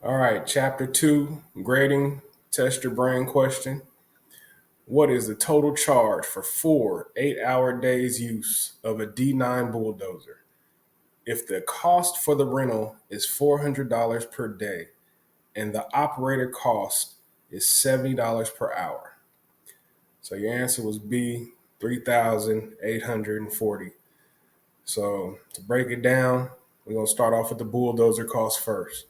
All right, chapter 2, grading, test your brain question. What is the total charge for 4 8-hour days use of a D9 bulldozer? If the cost for the rental is $400 per day and the operator cost is $70 per hour. So your answer was B, 3,840. So to break it down, we're going to start off with the bulldozer cost first.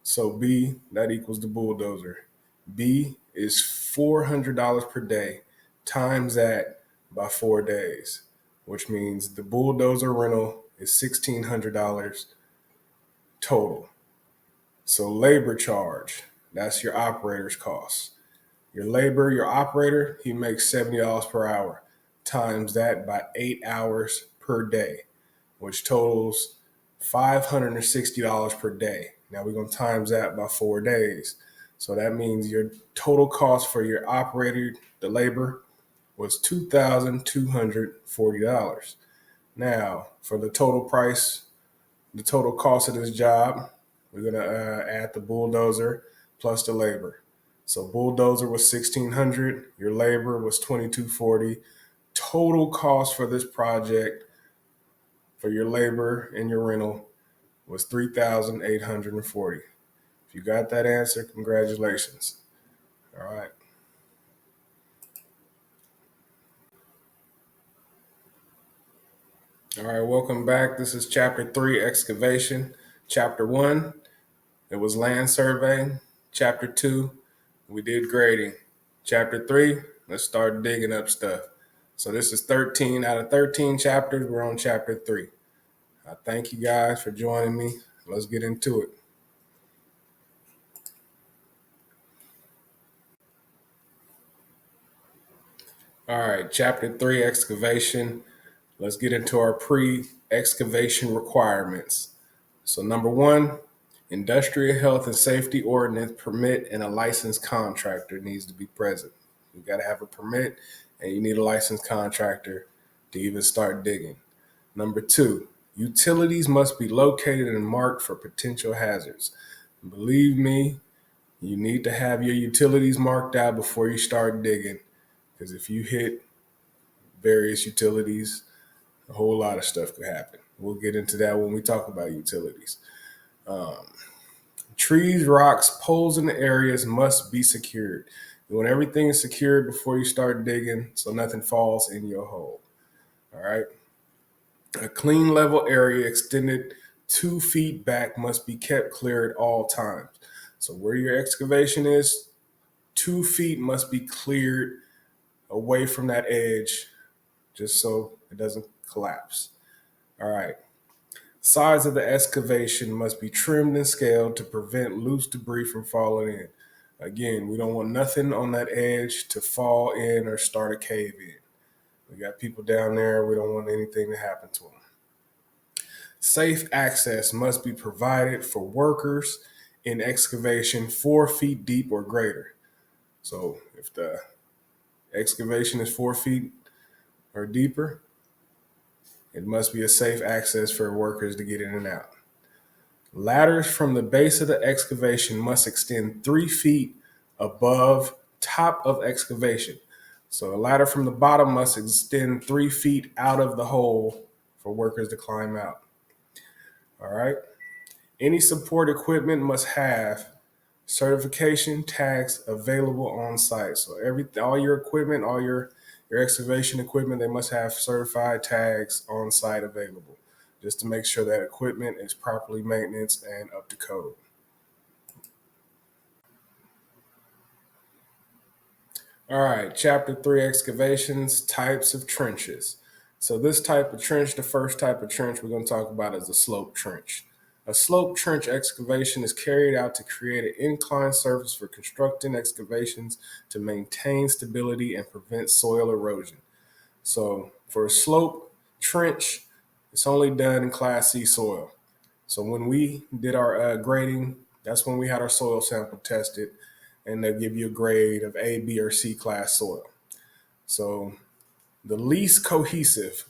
So B, that equals the bulldozer. B is $400 per day times that by 4 days, which means the bulldozer rental is $1,600 total. So labor charge, that's your operator's cost. Your operator, he makes $70 per hour times that by 8 hours per day, which totals $560 per day. Now we're going to times that by 4 days. So that means your total cost for your operator, the labor, was $2,240. Now, for the total price, the total cost of this job, we're going to add the bulldozer plus the labor. So bulldozer was 1,600, your labor was 2,240. Total cost for this project for your labor and your rental was 3,840. If you got that answer, congratulations. All right. All right, welcome back. This is chapter 3, excavation. Chapter 1, it was land surveying. Chapter 2, we did grading. Chapter 3, let's start digging up stuff. So this is 13 out of 13 chapters. We're on chapter 3. I thank you guys for joining me. Let's get into it. All right, chapter 3, excavation. Let's get into our pre-excavation requirements. So number 1, industrial health and safety ordinance permit and a licensed contractor needs to be present. You got to have a permit and you need a licensed contractor to even start digging. Number 2, utilities must be located and marked for potential hazards. Believe me, you need to have your utilities marked out before you start digging, because if you hit various utilities, a whole lot of stuff could happen. We'll get into that when we talk about utilities. Trees, rocks, poles in the areas must be secured. You want everything secured before you start digging so nothing falls in your hole. All right. A clean level area extended 2 feet back must be kept clear at all times. So where your excavation is, 2 feet must be cleared away from that edge just so it doesn't collapse. All right. Sides of the excavation must be trimmed and scaled to prevent loose debris from falling in. Again, we don't want nothing on that edge to fall in or start a cave in. We got people down there. We don't want anything to happen to them. Safe access must be provided for workers in excavation 4 feet deep or greater. So if the excavation is 4 feet or deeper, it must be a safe access for workers to get in and out. Ladders from the base of the excavation must extend 3 feet above top of excavation. So a ladder from the bottom must extend 3 feet out of the hole for workers to climb out. All right. Any support equipment must have certification tags available on site. So all your equipment, all your excavation equipment, they must have certified tags on site available, just to make sure that equipment is properly maintained and up to code. All right, chapter 3, excavations, types of trenches. So this type of trench, the first type of trench we're going to talk about is a slope trench. A slope trench excavation is carried out to create an inclined surface for constructing excavations to maintain stability and prevent soil erosion. So for a slope trench, it's only done in Class C soil. So when we did our grading, that's when we had our soil sample tested, and they'll give you a grade of A, B, or C class soil. So the least cohesive,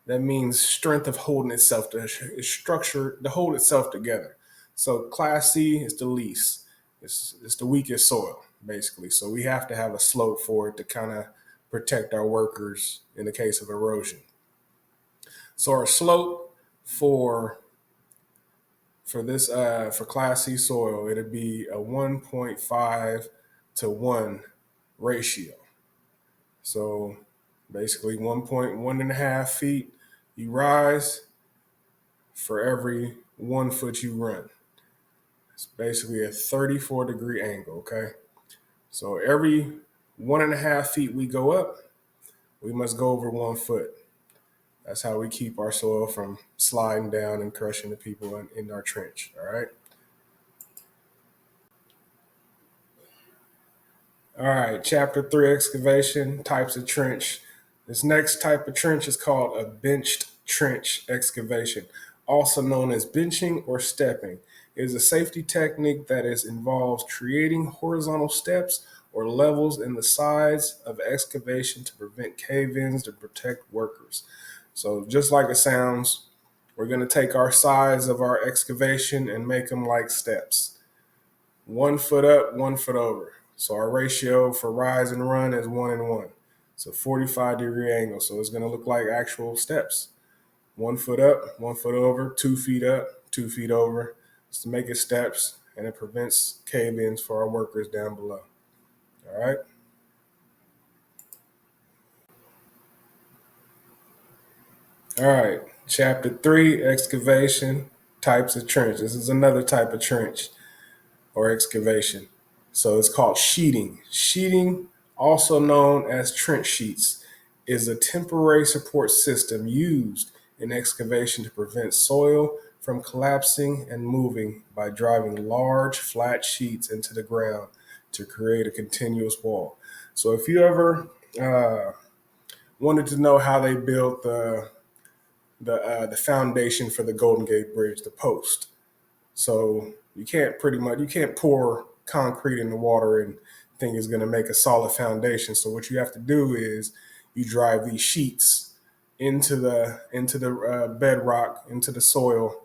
that means strength of holding itself, structure to hold itself together. So Class C is the least. It's the weakest soil, basically. So we have to have a slope for it to kind of protect our workers in the case of erosion. So our slope for this for Class C soil, it'd be a 1.5 to 1 ratio. So basically 1.1.5 feet you rise for every 1 foot you run. It's basically a 34-degree angle, okay? So every 1.5 feet we go up, we must go over 1 foot. That's how we keep our soil from sliding down and crushing the people in our trench, all right? All right, chapter 3, excavation, types of trench. This next type of trench is called a benched trench excavation, also known as benching or stepping. It is a safety technique that involves creating horizontal steps or levels in the sides of excavation to prevent cave-ins to protect workers. So just like it sounds, we're going to take our sides of our excavation and make them like steps. 1 foot up, 1 foot over. So our ratio for rise and run is 1 and 1. It's a 45-degree angle. So it's going to look like actual steps. 1 foot up, 1 foot over, 2 feet up, 2 feet over. It's to make it steps, and it prevents cave-ins for our workers down below. All right. All right. Chapter 3, excavation, types of trench. This is another type of trench or excavation. So it's called sheeting. Sheeting, also known as trench sheets, is a temporary support system used in excavation to prevent soil from collapsing and moving by driving large flat sheets into the ground to create a continuous wall. So if you ever wanted to know how they built the foundation for the Golden Gate Bridge, the post, so you can't pour concrete in the water and think it's going to make a solid foundation. So what you have to do is you drive these sheets into the bedrock, into the soil,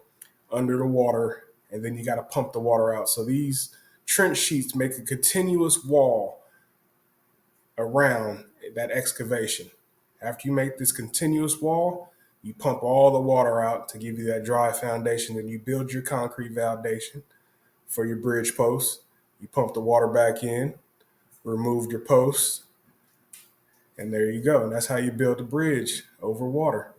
under the water, and then you got to pump the water out. So these trench sheets make a continuous wall around that excavation. After you make this continuous wall, you pump all the water out to give you that dry foundation. Then you build your concrete foundation for your bridge posts. You pump the water back in, remove your posts, and there you go. And that's how you build a bridge over water.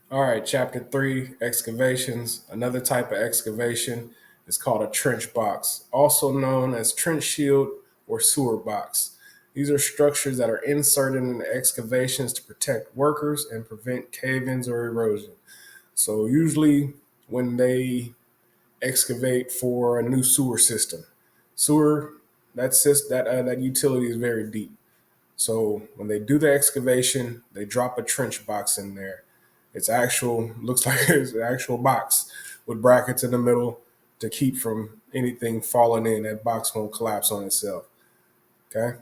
All right, chapter 3, excavations. Another type of excavation is called a trench box, also known as trench shield or sewer box. These are structures that are inserted in the excavations to protect workers and prevent cave-ins or erosion. So usually when they excavate for a new sewer system, sewer that utility is very deep. So when they do the excavation, they drop a trench box in there. It's actual looks like it's an actual box with brackets in the middle to keep from anything falling in. That box won't collapse on itself. Okay.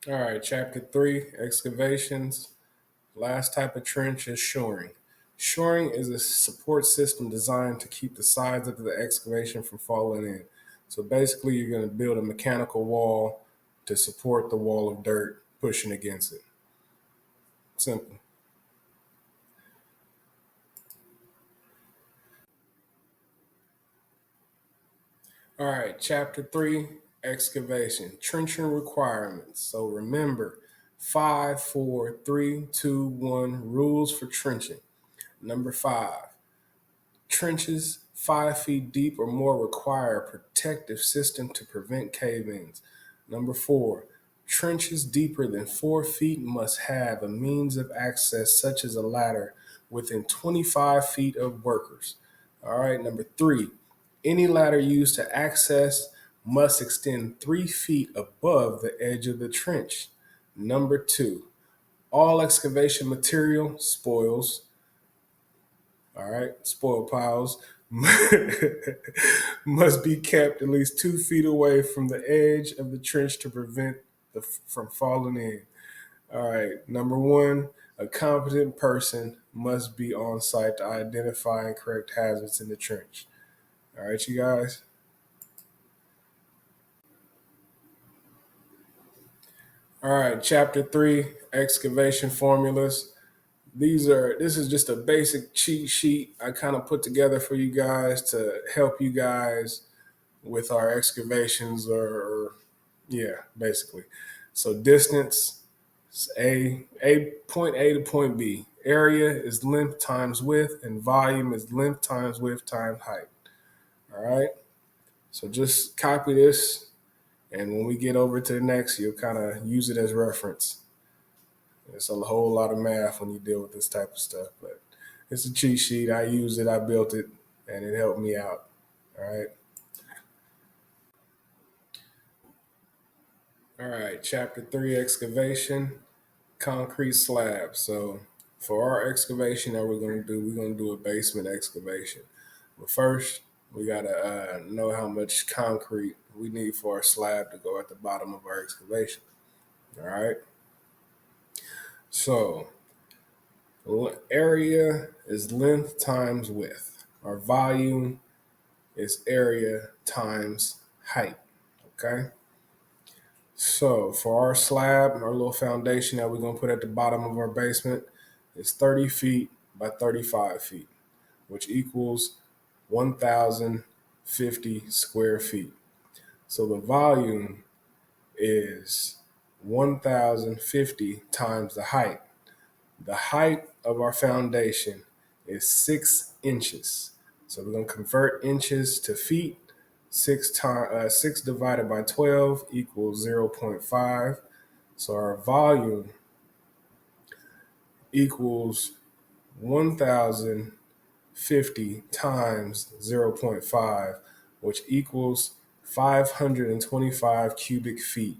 All right. Chapter 3, excavations. Last type of trench is shoring. Shoring is a support system designed to keep the sides of the excavation from falling in. So basically, you're going to build a mechanical wall to support the wall of dirt pushing against it. Simple. All right, chapter 3, excavation, trenching requirements. So remember, 5, 4, 3, 2, 1 rules for trenching. Number 5, trenches 5 feet deep or more require a protective system to prevent cave-ins. Number 4, trenches deeper than 4 feet must have a means of access such as a ladder within 25 feet of workers. All right, number 3, any ladder used to access must extend 3 feet above the edge of the trench. Number 2, all excavation material, spoils, all right, spoil piles, must be kept at least 2 feet away from the edge of the trench to prevent from falling in. All right, number one, a competent person must be on site to identify and correct hazards in the trench. All right, you guys. All right, chapter 3, excavation formulas. This is just a basic cheat sheet I kind of put together for you guys to help you guys with our excavations or yeah, basically. So distance is a point A to point B. Area is length times width, and volume is length times width times height. All right. So just copy this, and when we get over to the next, you'll kind of use it as reference. It's a whole lot of math when you deal with this type of stuff, but it's a cheat sheet. I used it, I built it, and it helped me out. All right. All right. Chapter 3, excavation, concrete slab. So for our excavation that we're going to do a basement excavation. But first, we got to know how much concrete we need for our slab to go at the bottom of our excavation. All right. So area is length times width. Our volume is area times height. Okay. So for our slab, our little foundation that we're going to put at the bottom of our basement is 30 feet by 35 feet, which equals 1,050 square feet. So the volume is 1,050 times the height. The height of our foundation is 6 inches. So we're going to convert inches to feet. 6 divided by 12 equals 0.5. So our volume equals 1,050 times 0.5, which equals 525 cubic feet.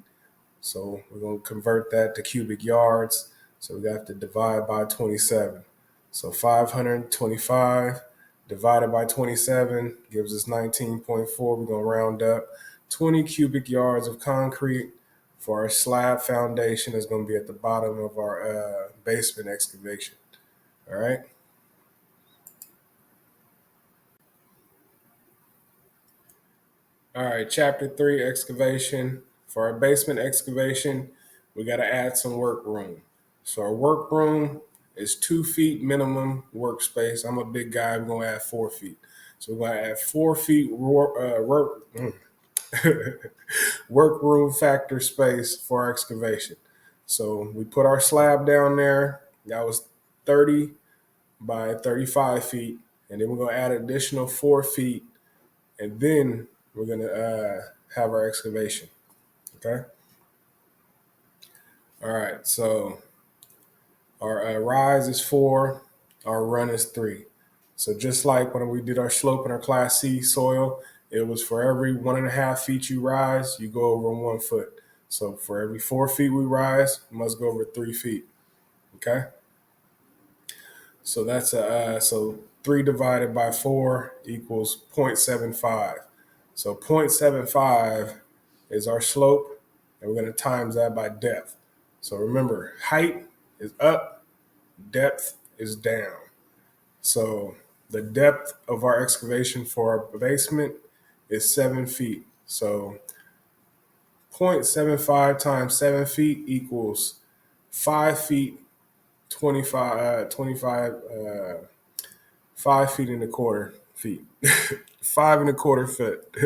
So we're going to convert that to cubic yards. So we have to divide by 27. So 525 divided by 27 gives us 19.4. We're going to round up. 20 cubic yards of concrete for our slab foundation is going to be at the bottom of our basement excavation. All right. All right, chapter 3, excavation. For our basement excavation, we got to add some work room. So our work room is 2 feet minimum workspace. I'm a big guy. We're going to add 4 feet. So we're going to add 4 feet workroom factor space for our excavation. So we put our slab down there. That was 30 by 35 feet. And then we're going to add additional 4 feet. And then we're going to have our excavation. Okay. All right. So our rise is 4. Our run is 3. So just like when we did our slope in our Class C soil, it was for every 1.5 feet you rise, you go over 1 foot. So for every 4 feet we rise, we must go over 3 feet. Okay. So that's so 3 divided by 4 equals 0.75. So 0.75 is our slope, and we're going to times that by depth. So remember, height is up, depth is down. So the depth of our excavation for our basement is 7 feet. So 0.75 times 7 feet equals 5 feet, 5 feet and a quarter feet, 5.25 foot.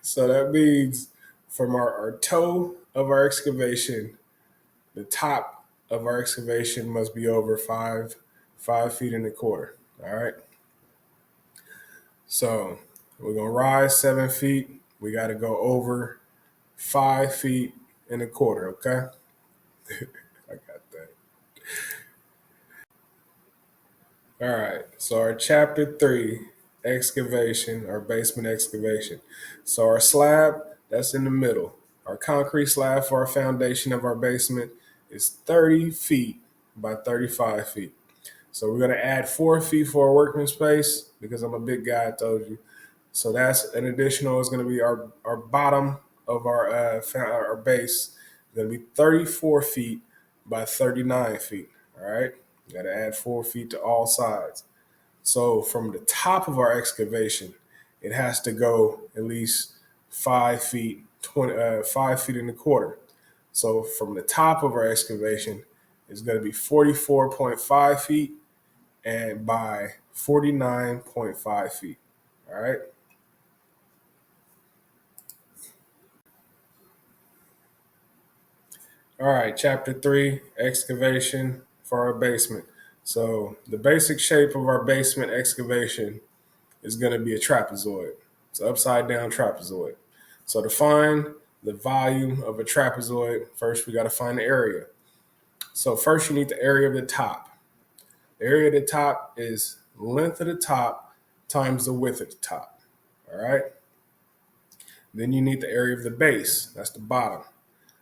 So that means from our toe of our excavation, the top of our excavation must be over 5 feet and a quarter. All right. So we're gonna rise 7 feet. We got to go over 5 feet and a quarter. Okay. I got that. All right. So our chapter 3, excavation or basement excavation. So our slab, that's in the middle. Our concrete slab for our foundation of our basement is 30 feet by 35 feet. So we're going to add 4 feet for our workman space because I'm a big guy, I told you. So that's an additional, is going to be our bottom of our base. It's going to be 34 feet by 39 feet. All right. You got to add 4 feet to all sides. So from the top of our excavation, it has to go at least 5 feet, 5 feet and a quarter. So from the top of our excavation, it's going to be 44.5 feet and by 49.5 feet. All right. All right. Chapter 3, excavation for our basement. So the basic shape of our basement excavation is going to be a trapezoid. It's an upside down trapezoid. So to find the volume of a trapezoid, first we got to find the area. So first you need the area of the top. The area of the top is length of the top times the width of the top. All right. Then you need the area of the base. That's the bottom.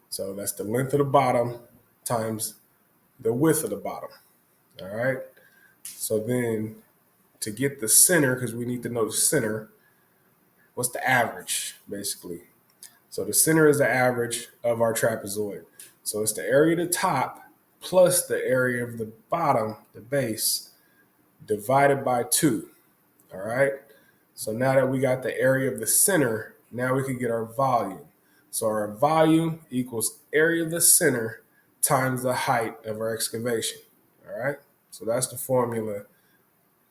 So that's the length of the bottom times the width of the bottom. All right. So then to get the center, because we need to know the center, what's the average, basically? So the center is the average of our trapezoid. So it's the area of the top plus the area of the bottom, the base, divided by 2. All right. So now that we got the area of the center, now we can get our volume. So our volume equals area of the center times the height of our excavation. All right. So that's the formula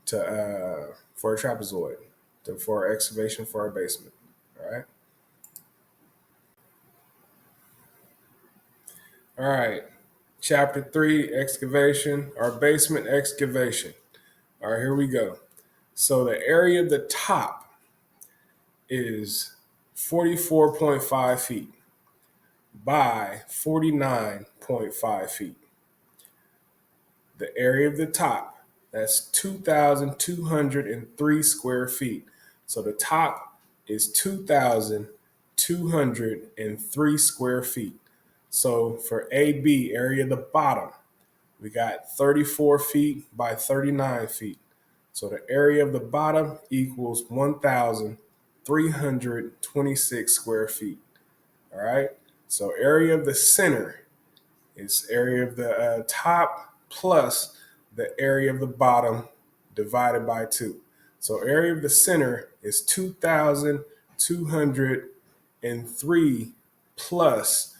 to for a trapezoid, for our excavation for our basement. All right. All right. Chapter 3, excavation, our basement excavation. All right, here we go. So the area of the top is 44.5 feet by 49.5 feet. The area of the top, that's 2,203 square feet. So the top is 2,203 square feet. So for AB, area of the bottom, we got 34 feet by 39 feet. So the area of the bottom equals 1,326 square feet. All right. So area of the center is area of the top plus the area of the bottom divided by 2. So area of the center is 2,203 plus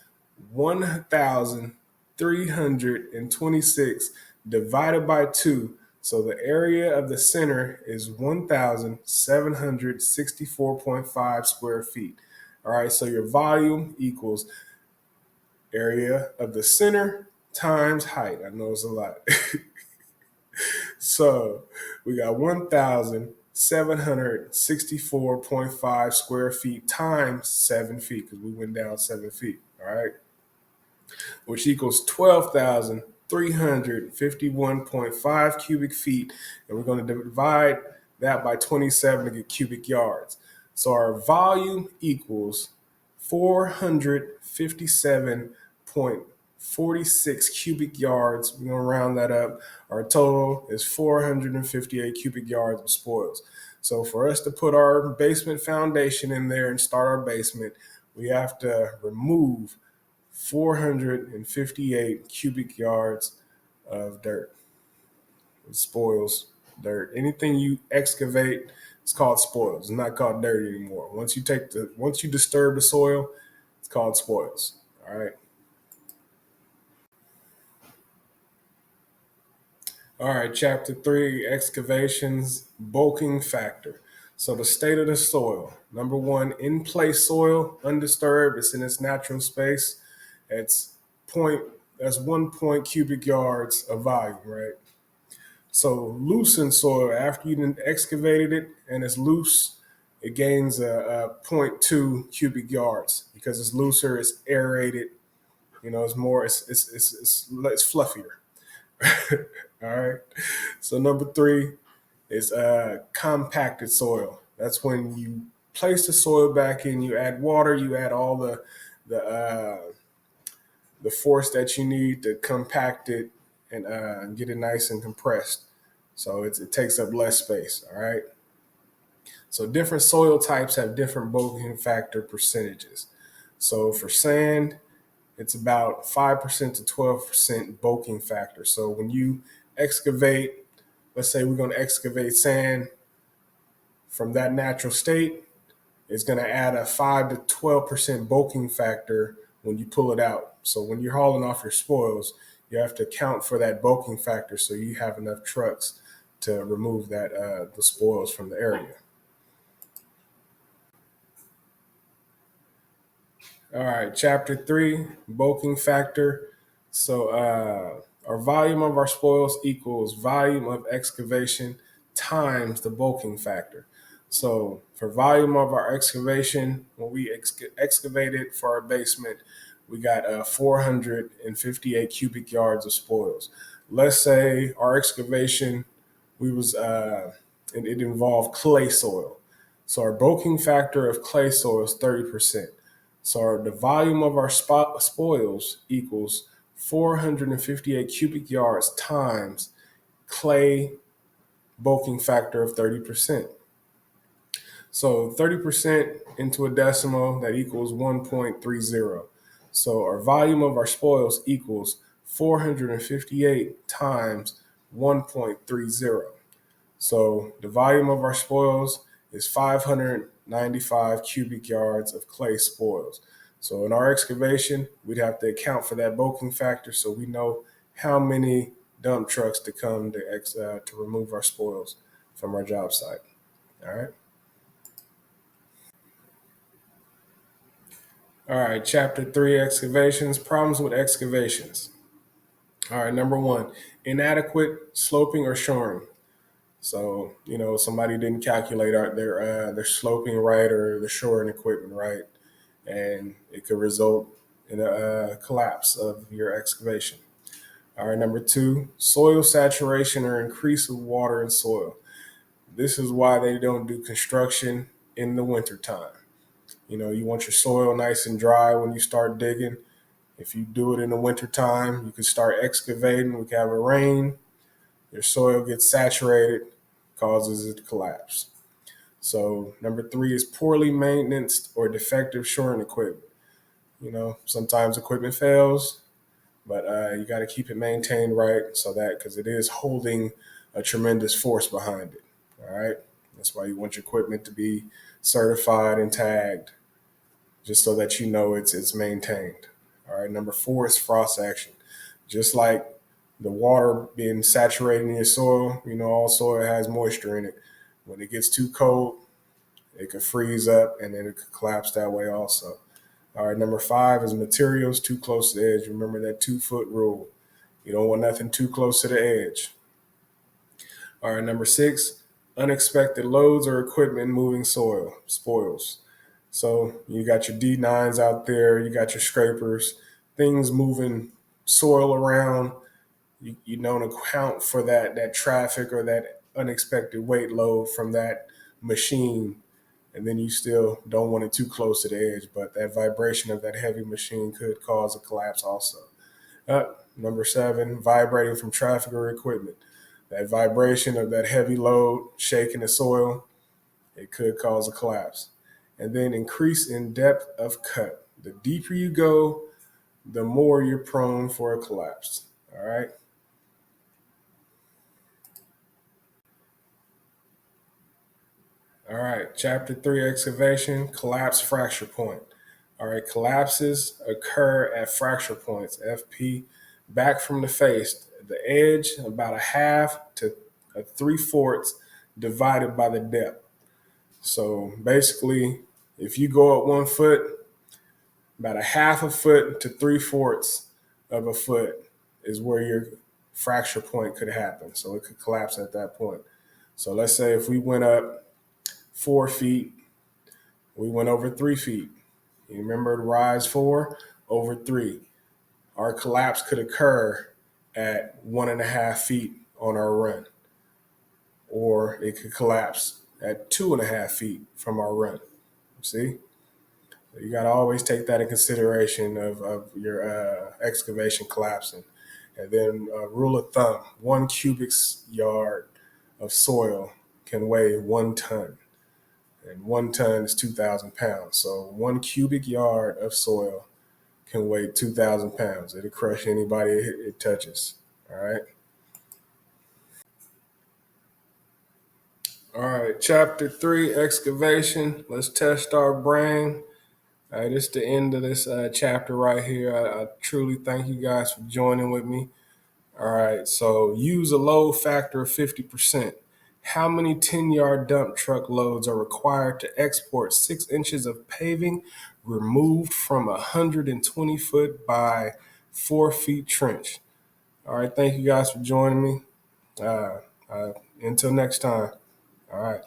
1,326 divided by 2. So the area of the center is 1,764.5 square feet. All right, so your volume equals area of the center times height. I know it's a lot. So we got 1,764.5 square feet times 7 feet, because we went down 7 feet. All right. Which equals 12,351.5 cubic feet. And we're going to divide that by 27 to get cubic yards. So our volume equals 457.46 cubic yards. We're going to round that up. Our total is 458 cubic yards of spoils. So for us to put our basement foundation in there and start our basement, we have to remove 458 cubic yards of dirt. Spoils, dirt. Anything you excavate, it's called spoils. It's not called dirt anymore. Once you disturb the soil, it's called spoils. All right. All right, chapter 3, excavations, bulking factor. So the state of the soil. Number 1, in place soil, undisturbed, it's in its natural space. It's that's 1 point cubic yards of volume, right? So loosened soil, after you excavated it and it's loose, it gains a zero point 0.2 cubic yards because it's looser, it's aerated, it's more, it's fluffier. All right. So number 3 is compacted soil. That's when you place the soil back in, you add water, you add all the force that you need to compact it and get it nice and compressed. So it takes up less space. All right. So different soil types have different bulking factor percentages. So for sand, it's about 5% to 12% bulking factor. So when you excavate, let's say we're going to excavate sand from that natural state, it's going to add a 5 to 12% bulking factor when you pull it out. So when you're hauling off your spoils, you have to account for that bulking factor so you have enough trucks to remove the spoils from the area. All right, chapter 3, bulking factor. So our volume of our spoils equals volume of excavation times the bulking factor. So for volume of our excavation, when we excavated for our basement, we got 458 cubic yards of spoils. Let's say our excavation, we was it involved clay soil. So our bulking factor of clay soil is 30%. So the volume of our spoils equals 458 cubic yards times clay bulking factor of 30%. So 30% into a decimal, that equals 1.30. So our volume of our spoils equals 458 times 1.30. So the volume of our spoils is 595 cubic yards of clay spoils. So in our excavation, we'd have to account for that bulking factor so we know how many dump trucks to come to remove our spoils from our job site. All right. All right. Chapter 3, excavations. Problems with excavations. All right. Number 1, inadequate sloping or shoring. So somebody didn't calculate their sloping right or the shoring equipment right, and it could result in a collapse of your excavation. All right, number 2, soil saturation or increase of water in soil. This is why they don't do construction in the wintertime. You want your soil nice and dry when you start digging. If you do it in the wintertime, you can start excavating. We can have a rain. Your soil gets saturated, causes it to collapse. So number 3 is poorly maintained or defective shoring equipment. Sometimes equipment fails, but you got to keep it maintained right so that because it is holding a tremendous force behind it. All right. That's why you want your equipment to be certified and tagged, just so that it's maintained. All right. Number 4 is frost action. Just like the water being saturated in your soil, all soil has moisture in it. When it gets too cold, it could freeze up and then it could collapse that way also. All right, number 5 is materials too close to the edge. Remember that 2-foot rule. You don't want nothing too close to the edge. All right, number 6, unexpected loads or equipment moving soil, spoils. So you got your D9s out there, you got your scrapers, things moving soil around. You don't account for that traffic or that unexpected weight load from that machine, and then you still don't want it too close to the edge, but that vibration of that heavy machine could cause a collapse also. Number 7, vibrating from traffic or equipment. That vibration of that heavy load shaking the soil, it could cause a collapse. And then increase in depth of cut. The deeper you go, the more you're prone for a collapse. All right. All right, chapter 3, excavation, collapse fracture point. All right, collapses occur at fracture points, FP, back from the face. The edge, about a half to a 3/4 divided by the depth. So basically, if you go up 1 foot, about a half a foot to 3/4 of a foot is where your fracture point could happen. So it could collapse at that point. So let's say if we went up 4 feet, we went over 3 feet. You remember the rise 4 over 3. Our collapse could occur at 1.5 feet on our run, or it could collapse at 2.5 feet from our run. See? You got to always take that in consideration of your excavation collapsing. And then rule of thumb, 1 cubic yard of soil can weigh 1 ton. And 1 ton is 2,000 pounds. So 1 cubic yard of soil can weigh 2,000 pounds. It'll crush anybody it touches. All right. All right. Chapter 3, excavation. Let's test our brain. All right. This is the end of this chapter right here. I truly thank you guys for joining with me. All right. So use a load factor of 50%. How many 10-yard dump truck loads are required to export 6 inches of paving removed from a 120-foot by 4 feet trench? All right. Thank you guys for joining me. Uh, until next time. All right.